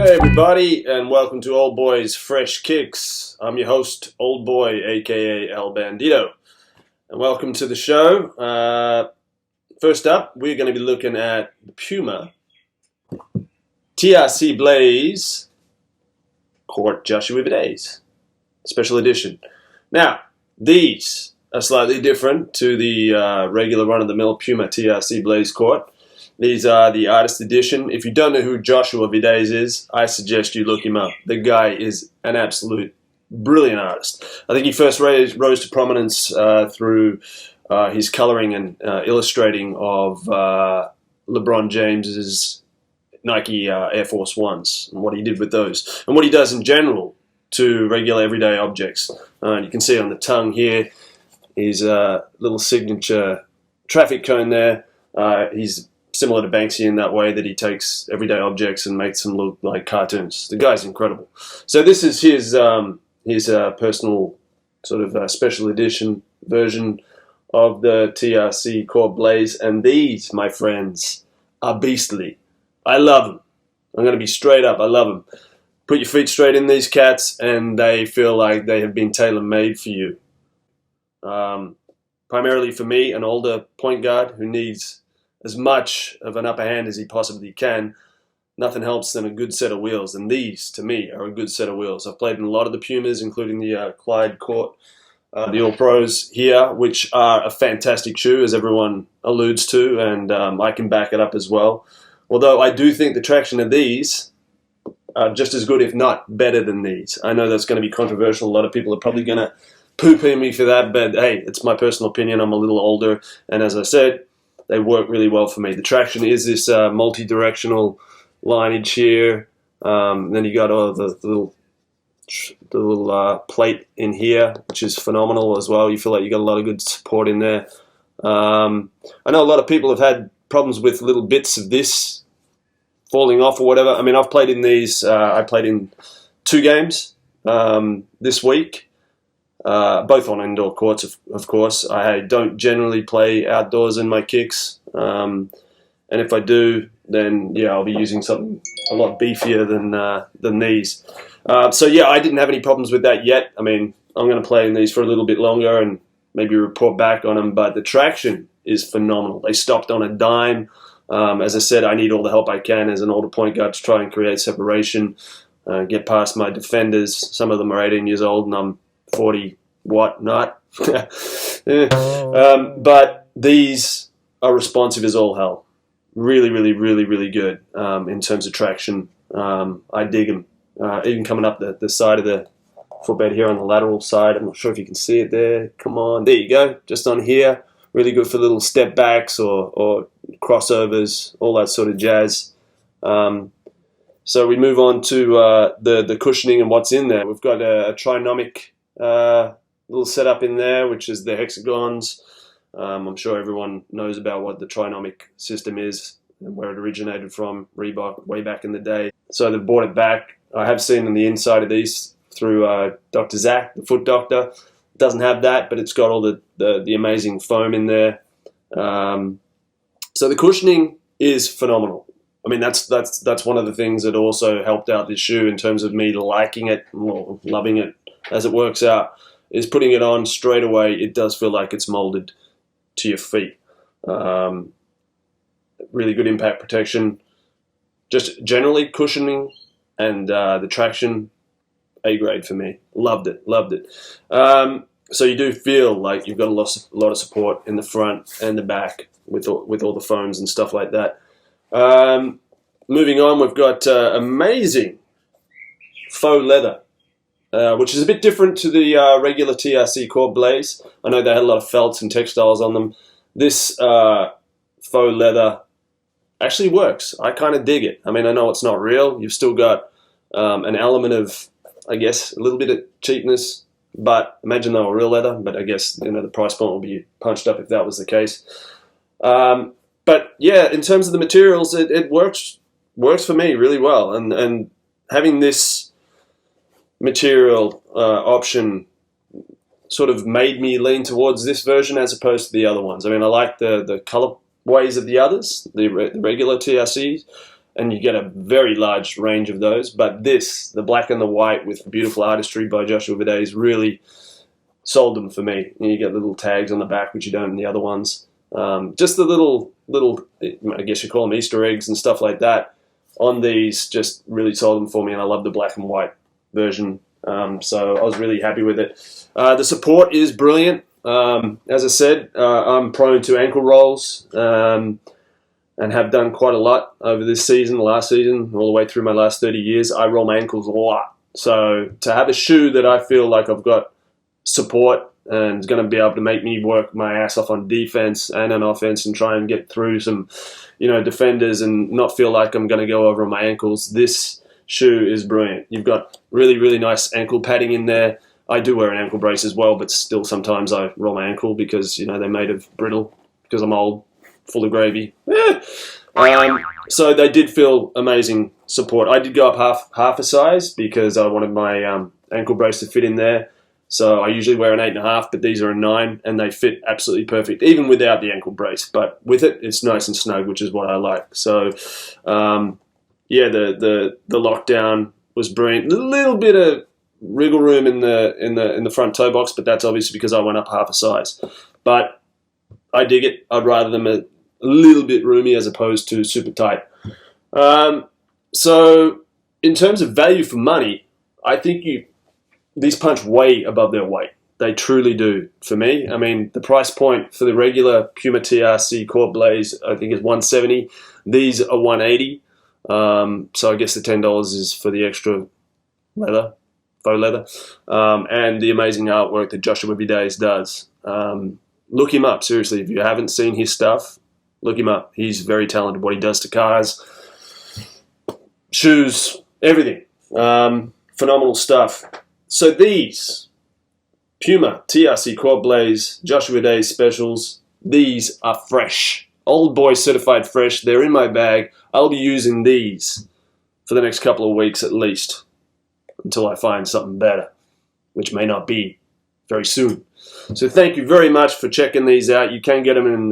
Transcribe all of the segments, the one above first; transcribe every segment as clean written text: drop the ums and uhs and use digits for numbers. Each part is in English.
Hey everybody, and welcome to OldBoysFreshKickz. I'm your host, Oldboy, aka El Bandito, and welcome to the show. First up, we're going to be looking at the Puma TRC Blaze Court Joshua Vides Special Edition. Now, these are slightly different to the regular run-of-the-mill Puma TRC Blaze Court. These are the artist edition. If you don't know who Joshua Vides is, I suggest you look him up. The guy is an absolute brilliant artist. I think he first rose to prominence through his coloring and illustrating of LeBron James's Nike Air Force Ones and what he did with those, and what he does in general to regular everyday objects. You can see on the tongue here his little signature traffic cone there. He's similar to Banksy in that way that he takes everyday objects and makes them look like cartoons. The guy's incredible. So this is his personal sort of special edition version of the TRC Court Blaze, and these, my friends, are beastly. I love them. I'm going to be straight up. I love them. Put your feet straight in these cats, and they feel like they have been tailor-made for you. Primarily for me, an older point guard who needs as much of an upper hand as he possibly can. Nothing helps than a good set of wheels, and these, to me, are a good set of wheels. I've played in a lot of the Pumas, including the Clyde Court, the All Pros here, which are a fantastic shoe, as everyone alludes to, and I can back it up as well. Although I do think the traction of these are just as good, if not better than these. I know that's going to be controversial. A lot of people are probably going to poo-poo me for that, but hey, it's my personal opinion. I'm a little older, and as I said, they work really well for me. The traction is this multi-directional lineage here. Then you got all the little plate in here, which is phenomenal as well. You feel like you got a lot of good support in there. I know a lot of people have had problems with little bits of this falling off or whatever. I mean, I've played in these. I played in 2 games this week. Both on indoor courts, of course. I don't generally play outdoors in my kicks, and if I do, then yeah, I'll be using something a lot beefier than these. So yeah, I didn't have any problems with that yet. I mean, I'm going to play in these for a little bit longer and maybe report back on them, but the traction is phenomenal. They stopped on a dime. As I said, I need all the help I can as an older point guard to try and create separation, get past my defenders. Some of them are 18 years old, and I'm 40 whatnot. But these are responsive as all hell. Really, really, really, really good in terms of traction. I dig them. Even coming up the side of the footbed here on the lateral side. I'm not sure if you can see it there. Come on. There you go. Just on here. Really good for little step backs or crossovers, all that sort of jazz. So we move on to the cushioning and what's in there. We've got a trinomic little setup in there, which is the hexagons. I'm sure everyone knows about what the trinomic system is and where it originated from, Reebok, way back in the day. So they've brought it back. I have seen on the inside of these through Dr. Zach, the foot doctor. It doesn't have that, but it's got all the amazing foam in there. So the cushioning is phenomenal. I mean, that's one of the things that also helped out this shoe in terms of me liking it, or loving it as it works out, is putting it on straight away. It does feel like it's molded to your feet. Really good impact protection. Just generally cushioning and the traction, A grade for me. Loved it. So you do feel like you've got a lot of support in the front and the back with all the foams and stuff like that. Moving on, we've got amazing faux leather, which is a bit different to the regular TRC Court Blaze. I know they had a lot of felts and textiles on them. This faux leather actually works. I kind of dig it. I mean, I know it's not real. You've still got an element of, I guess, a little bit of cheapness, but imagine they were real leather. But I guess, the price point will be punched up if that was the case. But yeah, in terms of the materials, it works for me really well. And having this material option sort of made me lean towards this version as opposed to the other ones. I mean, I like the colorways of the others, the regular TRCs, and you get a very large range of those. But this, the black and the white with beautiful artistry by Joshua Vides, really sold them for me. You get little tags on the back, which you don't in the other ones. Just the little, I guess you call them Easter eggs and stuff like that on these just really sold them for me, and I love the black and white version. So I was really happy with it. The support is brilliant. As I said, I'm prone to ankle rolls and have done quite a lot over this season, last season, all the way through my last 30 years. I roll my ankles a lot. So to have a shoe that I feel like I've got support and is going to be able to make me work my ass off on defense and on offense and try and get through some, defenders and not feel like I'm going to go over on my ankles, this shoe is brilliant. You've got really, really nice ankle padding in there. I do wear an ankle brace as well, but still sometimes I roll my ankle because, they're made of brittle, because I'm old, full of gravy. So they did feel amazing support. I did go up half a size because I wanted my ankle brace to fit in there. So I usually wear an 8.5, but these are a 9, and they fit absolutely perfect, even without the ankle brace. But with it, it's nice and snug, which is what I like. So, the lockdown was brilliant. A little bit of wriggle room in the front toe box, but that's obviously because I went up half a size. But I dig it. I'd rather them a little bit roomy as opposed to super tight. So in terms of value for money, I think these punch way above their weight. They truly do for me. I mean, the price point for the regular Puma TRC Court Blaze, I think, is $170. These are $180. So I guess the $10 is for the extra leather, faux leather, and the amazing artwork that Joshua Vides does. Look him up, seriously. If you haven't seen his stuff, look him up. He's very talented. What he does to cars, shoes, everything. Phenomenal stuff. So these Puma TRC Quad Blaze Joshua Vides specials, these are fresh. Old Boy certified fresh. They're in my bag. I'll be using these for the next couple of weeks at least until I find something better, which may not be very soon. So thank you very much for checking these out. You can get them in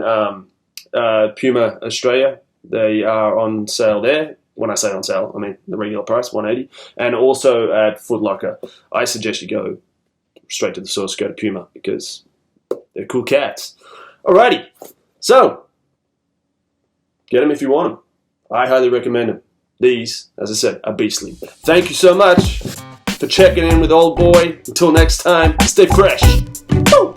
Puma Australia. They are on sale there. When I say on sale, I mean the regular price, $180. And also at Foot Locker. I suggest you go straight to the source, go to Puma, because they're cool cats. Alrighty. So, get them if you want them. I highly recommend them. These, as I said, are beastly. Thank you so much for checking in with Old Boy. Until next time, stay fresh. Woo!